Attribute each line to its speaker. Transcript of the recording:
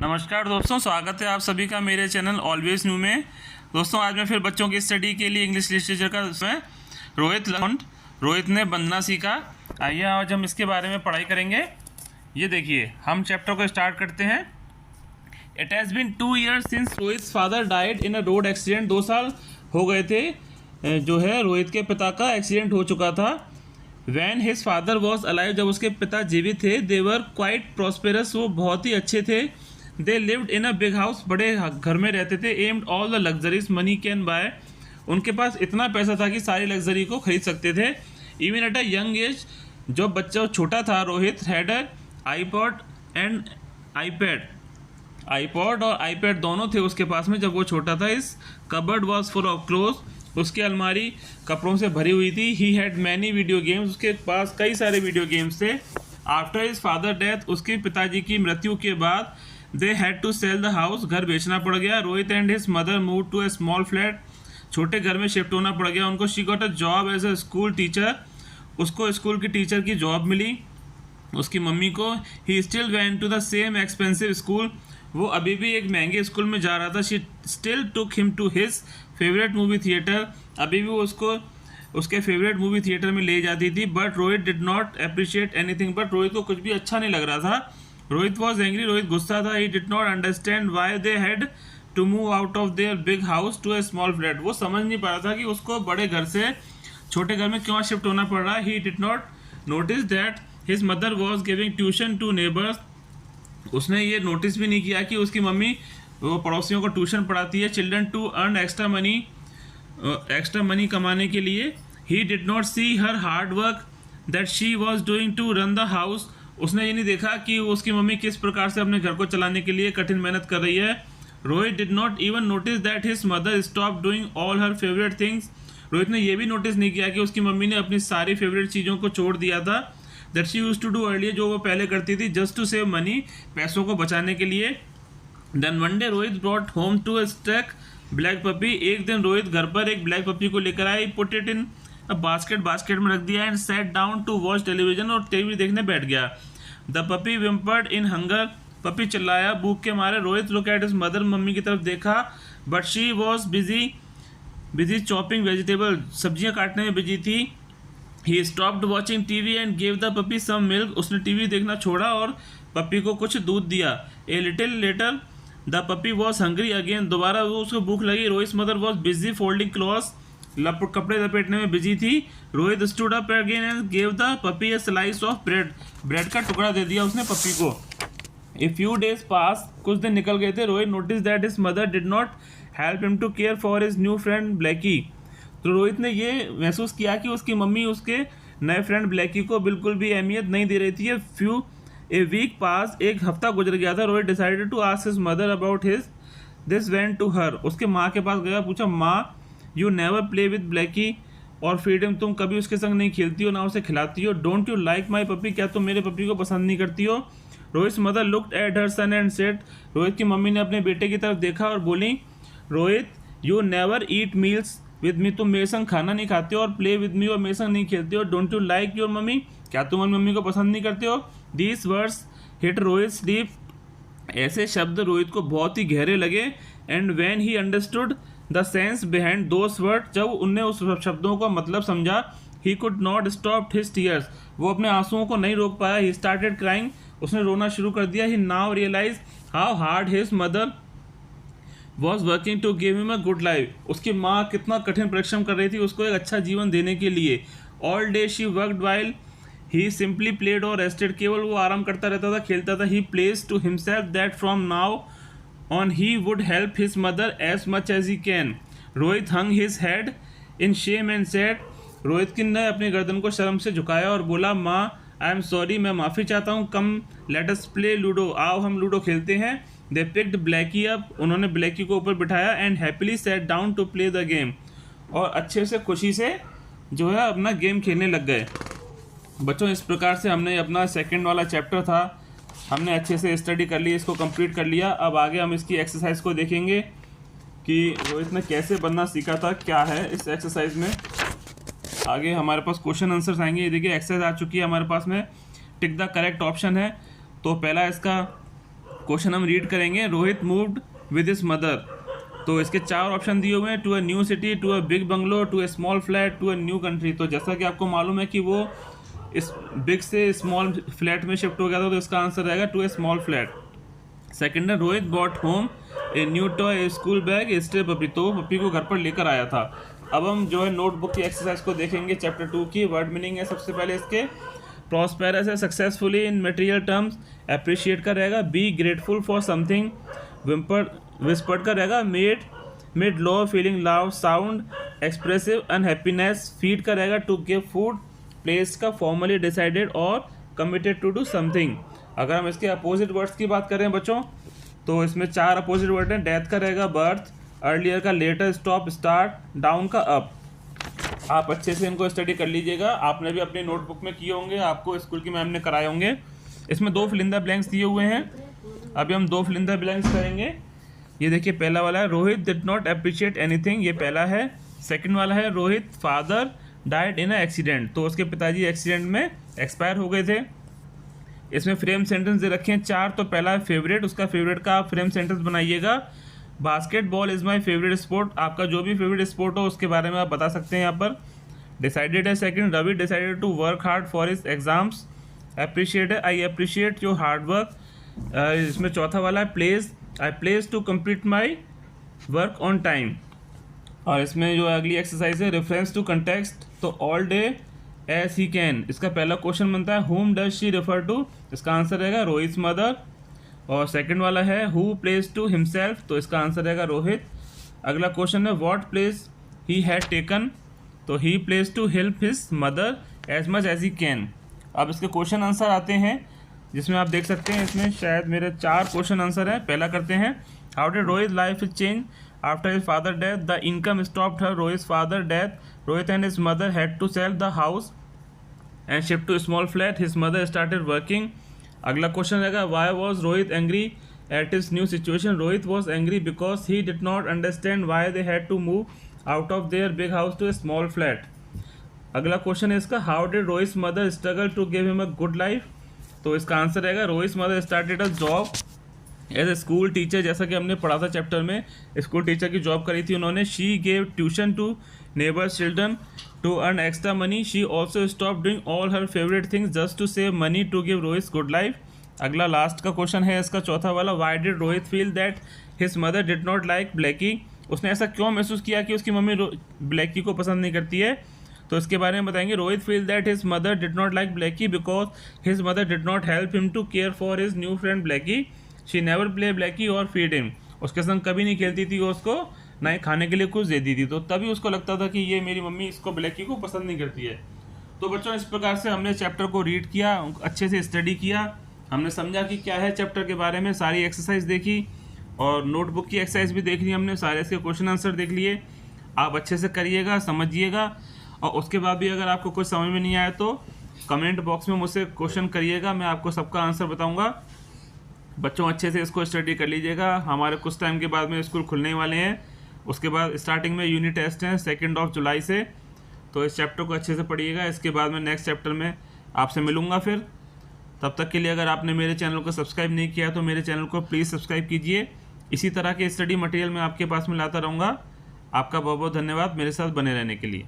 Speaker 1: नमस्कार दोस्तों, स्वागत है आप सभी का मेरे चैनल ऑलवेज न्यू में। दोस्तों आज मैं फिर बच्चों की स्टडी के लिए इंग्लिश लिटरेचर का उसमें रोहित ने बनना सीखा। आइए आज हम इसके बारे में पढ़ाई करेंगे। ये देखिए, हम चैप्टर को स्टार्ट करते हैं। It has been 2 years since Rohit father died in a road accident. 2 साल हो गए थे जो है रोहित के पिता का एक्सीडेंट हो चुका था। When his father was alive, जब उसके पिता जीवित थे। दे वर क्वाइट प्रॉस्पेरस, वो बहुत ही अच्छे थे। They lived in a big house, बड़े घर में रहते थे। Aimed all the luxuries money can buy, उनके पास इतना पैसा था कि सारी लग्जरी को खरीद सकते थे। Even at a young age, जो बच्चा छोटा था Rohit, had a iPod and iPad. IPod और आईपैड दोनों थे उसके पास में जब वो छोटा था। His cupboard was full of cloth, उसकी अलमारी कपड़ों से भरी हुई थी। He had many video games, उसके पास कई सारे वीडियो गेम्स थे। आफ्टर हिज फादर डेथ, उसके पिताजी की मृत्यु के बाद, they had to sell the house, घर बेचना पड़ गया। Rohit and his mother move to a small flat, छोटे घर में शिफ्ट होना पड़ गया उनको। She got a job as a school teacher, उसको स्कूल की टीचर की जॉब मिली उसकी मम्मी को। He still went to the same expensive school, वो अभी भी एक महंगे स्कूल में जा रहा था। She still took him to his favourite movie theatre, अभी भी वो उसको उसके फेवरेट मूवी थिएटर में ले जाती थी। But Rohit did not appreciate anything, but Rohit को कुछ भी अच्छा नहीं लग रहा था। रोहित वॉज एंग्री, रोहित गुस्सा था। He did not understand why they had to move out of their big house to a small flat, वो समझ नहीं पा रहा था कि उसको बड़े घर से छोटे घर में क्यों शिफ्ट होना पड़ रहा है। He did not notice that his mother was giving tuition to neighbours, उसने ये नोटिस भी नहीं किया कि उसकी मम्मी वो पड़ोसियों को ट्यूशन पढ़ाती है। Children to earn extra money कमाने के लिए। He did not see her hard work that she was doing to run the house, उसने ये नहीं देखा कि उसकी मम्मी किस प्रकार से अपने घर को चलाने के लिए कठिन मेहनत कर रही है। Rohit did not even notice that his mother stop doing all her favourite things, Rohit ने ये भी नोटिस नहीं किया कि उसकी मम्मी ने अपनी सारी फेवरेट चीज़ों को छोड़ दिया था। That she used to do earlier, जो वो पहले करती थी, जस्ट टू सेव मनी, पैसों को बचाने के लिए। Then one day Rohit brought home to a stack black puppy, एक दिन रोहित घर पर एक ब्लैक पपी को लेकर आए। पुट इट इन बास्केट में रख दिया and set down to watch television, और टीवी देखने बैठ गया। The puppy whimpered in hunger, puppy चिल्लाया भूख के मारे। Rohit look at his mother, mummy की तरफ देखा, but she was busy chopping vegetable, सब्जियां काटने में बिजी थी। He stopped watching TV and gave the puppy some milk, उसने टीवी देखना छोड़ा और पपी को कुछ दूध दिया। A little later the puppy was hungry again, दोबारा वो उसको भूख लगी। Rohit mother was busy folding clothes, कपड़े लपेटने में बिजी थी। Rohit stood up again and gave the puppy A slice of bread का टुकड़ा दे दिया उसने पपी को। ए फ्यू डेज पास, कुछ दिन निकल गए थे। Rohit notice that his mother did not help him to care for his new friend Blackie, तो रोहित ने ये महसूस किया कि उसकी मम्मी उसके नए फ्रेंड ब्लैकी को बिल्कुल भी अहमियत नहीं दे रही थी। ए वीक पास, एक हफ्ता गुजर गया था। Rohit decided to ask his mother about this went to her, उसके माँ के पास गया, पूछा माँ you never play with Blackie और फीड हिम, तुम कभी उसके संग नहीं खेलती हो ना उसे खिलाती हो। Don't you like my puppy, क्या तुम मेरे पपी को पसंद नहीं करती हो। Rohit mother looked at her son and said, Rohit की मम्मी ने अपने बेटे की तरफ देखा और बोली, Rohit you never eat meals with me, तुम मेरे संग खाना नहीं खाते हो और प्ले विद मी और मेरे संग नहीं खेलते हो। Don't you like your mummy, क्या तुम अपनी मम्मी को पसंद नहीं करते हो। These words hit Rohit deep, ऐसे शब्द रोहित को बहुत ही गहरे लगे। And when he understood the sense behind those word, जब उनने उस शब्दों का मतलब समझा, he could not stop his tears, वो अपने आंसुओं को नहीं रोक पाया। ही स्टार्टेड क्राइंग, उसने रोना शुरू कर दिया। He now realize how hard his mother was working to give him a good life, उसकी माँ कितना कठिन परिश्रम कर रही थी उसको एक अच्छा जीवन देने के लिए। All day she worked while he simply played और रेस्टेड, केवल वो आराम करता रहता था, खेलता था। He place to himself that from now on he would help his mother as much as he can. Rohit hung his head in shame and said, Rohit ने अपनी गर्दन को शर्म से झुकाया और बोला, माँ आई एम सॉरी, मैं माफ़ी चाहता हूँ। Come let us play Ludo, आओ हम लूडो खेलते हैं। दे पिक्ड ब्लैकी अप, उन्होंने ब्लैकी को ऊपर बिठाया and happily sat down to play the game, और अच्छे से खुशी से जो है अपना गेम खेलने लग गए। बच्चों इस प्रकार से हमने अपना सेकंड वाला चैप्टर था, हमने अच्छे से स्टडी कर ली, इसको कंप्लीट कर लिया। अब आगे हम इसकी एक्सरसाइज को देखेंगे कि रोहित ने कैसे बनना सीखा था, क्या है इस एक्सरसाइज में। आगे हमारे पास क्वेश्चन आंसर्स आएंगे। ये देखिए एक्सरसाइज आ चुकी है हमारे पास में, टिक द करेक्ट ऑप्शन है। तो पहला इसका क्वेश्चन हम रीड करेंगे। Rohit moved with his mother, तो इसके 4 ऑप्शन दिए हुए हैं, to a new city, to a big bungalow, to a small flat, to a new country. तो जैसा कि आपको मालूम है कि वो इस बिग से स्मॉल फ्लैट में शिफ्ट हो गया था, तो इसका आंसर रहेगा to a small flat. Second है Rohit bought home a new toy school bag stay puppy, तो पपी को घर पर लेकर आया था। अब हम जो है नोटबुक की एक्सरसाइज को देखेंगे। चैप्टर 2 की वर्ड मीनिंग है सबसे पहले इसके। प्रॉस्पेरस है सक्सेसफुली इन मटेरियल टर्म्स, अप्रिशिएट का रहेगा be grateful for something, whispered का रहेगा मेड लो feeling loud sound expressive unhappiness, feed का रहेगा टू गिव फूड, प्लेस का फॉर्मली डिसाइडेड और कमिटेड टू डू समथिंग। अगर हम इसके अपोजिट वर्ड्स की बात करें बच्चों, तो इसमें 4 अपोजिट वर्ड हैं। डेथ का रहेगा बर्थ, अर्लियर का लेटर, स्टॉप स्टार्ट, डाउन का अप। आप अच्छे से इनको स्टडी कर लीजिएगा, आपने भी अपनी नोटबुक में किए होंगे, आपको स्कूल की मैम ने कराए होंगे। इसमें 2 फिल इन द ब्लैंक्स दिए हुए हैं, अभी हम 2 फिल इन द ब्लैंक्स करेंगे। ये देखिए पहला वाला है Rohit did not appreciate anything, ये पहला है। सेकंड वाला है Rohit father died in a accident, तो उसके पिताजी एक्सीडेंट में एक्सपायर हो गए थे। इसमें फ्रेम सेंटेंस दे रखे हैं 4, तो पहला है फेवरेट, उसका फेवरेट का आप फ्रेम सेंटेंस बनाइएगा। Basketball is my favourite sport, आपका जो भी फेवरेट स्पोर्ट हो उसके बारे में आप बता सकते हैं यहाँ पर। डिसाइडेड है second, Ravi decided to work hard for his exams. Appreciate है I appreciate your hard work. इसमें चौथा वाला है pledge, I pledge to complete my work on time. और इसमें जो अगली एक्सरसाइज है रेफरेंस टू कंटेक्स्ट, तो all day as he can, इसका पहला क्वेश्चन बनता है whom does she refer to, इसका आंसर रहेगा रोहित मदर। और सेकंड वाला है हु प्लेस टू हिमसेल्फ, तो इसका आंसर रहेगा रोहित। अगला क्वेश्चन है what place he had taken, तो he place to help his mother as much as he can. अब इसके क्वेश्चन आंसर आते हैं, जिसमें आप देख सकते हैं इसमें शायद मेरे 4 क्वेश्चन आंसर हैं। पहला करते हैं how did Rohit life is change after his father death, the income stopped her Rohit father death, Rohit and his mother had to sell the house and shift to small flat, his mother started working. अगला question रहेगा why was Rohit angry at his new situation, Rohit was angry because he did not understand why they had to move out of their big house to a small flat. अगला question है इसका how did Rohit mother struggle to give him a good life, तो इसका answer रहेगा Rohit mother started a job as a school teacher, जैसा कि हमने पढ़ा था चैप्टर में, स्कूल टीचर की जॉब करी थी उन्होंने। She gave tuition to neighbours children to earn extra money, she also stop doing all her favourite things just to save money to give Rohit good life. अगला लास्ट का question है इसका चौथा वाला why did Rohit feel that his mother did not like Blackie, उसने ऐसा क्यों महसूस किया कि उसकी मम्मी ब्लैकी को पसंद नहीं करती है, तो इसके बारे में बताएंगे। Rohit feel that his mother did not like Blackie because his mother did not help him to care for his new friend Blackie, she never play Blackie और फीड हिम, उसके संग कभी नहीं खेलती थी, उसको ना ही खाने के लिए कुछ देती थी, तो तभी उसको लगता था कि ये मेरी मम्मी इसको ब्लैकी को पसंद नहीं करती है। तो बच्चों इस प्रकार से हमने चैप्टर को रीड किया, अच्छे से स्टडी किया, हमने समझा कि क्या है चैप्टर के बारे में, सारी एक्सरसाइज देखी और नोटबुक की एक्सरसाइज भी देख ली हमने, सारे इसके क्वेश्चन आंसर देख लिए। आप अच्छे से करिएगा, समझिएगा, और उसके बाद भी अगर आपको कुछ समझ में नहीं आया तो कमेंट बॉक्स में मुझसे क्वेश्चन करिएगा, मैं आपको सबका आंसर बताऊंगा। बच्चों अच्छे से इसको स्टडी कर लीजिएगा, हमारे कुछ टाइम के बाद में स्कूल खुलने वाले हैं, उसके बाद स्टार्टिंग में यूनिट टेस्ट हैं 2 जुलाई से, तो इस चैप्टर को अच्छे से पढ़िएगा। इसके बाद में नेक्स्ट चैप्टर में आपसे मिलूँगा फिर, तब तक के लिए अगर आपने मेरे चैनल को सब्सक्राइब नहीं किया तो मेरे चैनल को प्लीज़ सब्सक्राइब कीजिए। इसी तरह के स्टडी मटेरियल मैं आपके पास में लाता रहूँगा। आपका बहुत बहुत धन्यवाद मेरे साथ बने रहने के लिए।